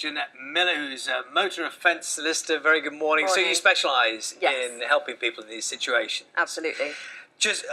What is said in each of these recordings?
Jeanette Miller, who's a motor offence solicitor. Very good morning. So you specialise in helping people in these situations? Absolutely. Just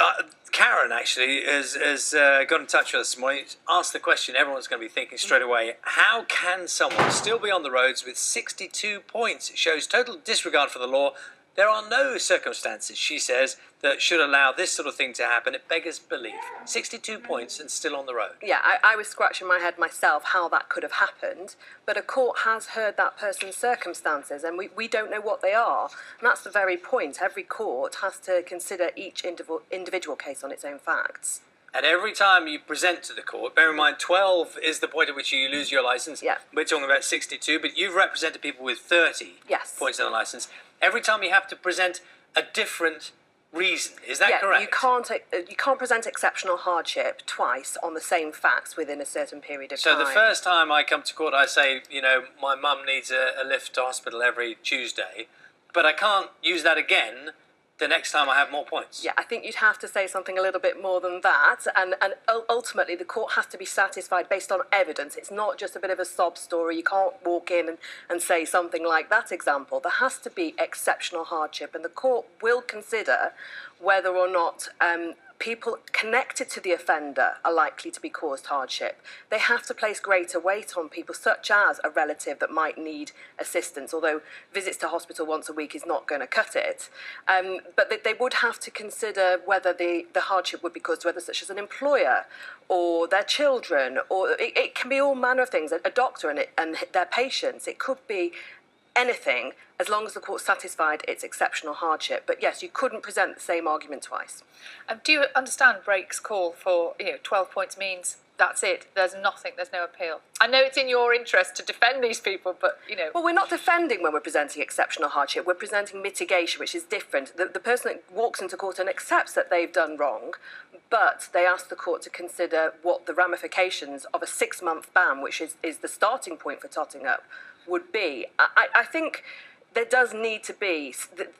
Karen actually has got in touch with us this morning. Asked the question everyone's going to be thinking straight away: how can someone still be on the roads with 62 points? It shows total disregard for the law. There are no circumstances, she says, that should allow this sort of thing to happen. It beggars belief. 62 points and still on the road. Yeah, I was scratching my head myself how that could have happened, but a court has heard that person's circumstances, and we don't know what they are. And that's the very point. Every court has to consider each individual case on its own facts. And every time you present to the court, bear in mind 12 is the point at which you lose your licence. Yeah. We're talking about 62, but you've represented people with 30 points on the licence. Every time you have to present a different reason. Is that correct? You can't present exceptional hardship twice on the same facts within a certain period of time. So the first time I come to court, I say, you know, my mum needs a lift to hospital every Tuesday, but I can't use that again the next time I have more points. Yeah, I think you'd have to say something a little bit more than that, and ultimately the court has to be satisfied based on evidence. It's not just a bit of a sob story. You can't walk in and say something like that example. There has to be exceptional hardship, and the court will consider whether or not people connected to the offender are likely to be caused hardship. They have to place greater weight on people such as a relative that might need assistance, although visits to hospital once a week is not going to cut it. But they would have to consider whether the hardship would be caused to others, such as an employer or their children, or it can be all manner of things, a doctor and their patients. It could be anything, as long as the court satisfied its exceptional hardship. But yes, you couldn't present the same argument twice. Do you understand Brake's call for 12 points means that's it, there's nothing, there's no appeal? I know it's in your interest to defend these people, but Well, we're not defending when we're presenting exceptional hardship. We're presenting mitigation, which is different. The person that walks into court and accepts that they've done wrong, but they ask the court to consider what the ramifications of a 6-month ban, which is the starting point for totting up, would be. I think there does need to be,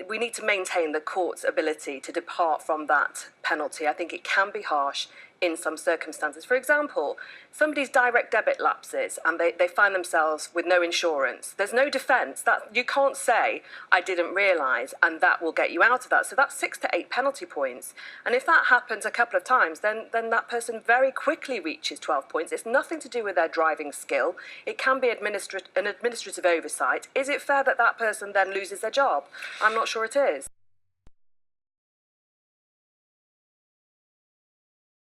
we need to maintain the court's ability to depart from that penalty. I think it can be harsh in some circumstances. For example, somebody's direct debit lapses and they find themselves with no insurance. There's no defence. That you can't say, I didn't realise, and that will get you out of that. So that's 6 to 8 penalty points. And if that happens a couple of times, then that person very quickly reaches 12 points. It's nothing to do with their driving skill. It can be an administrative oversight. Is it fair that that person then loses their job? I'm not sure it is.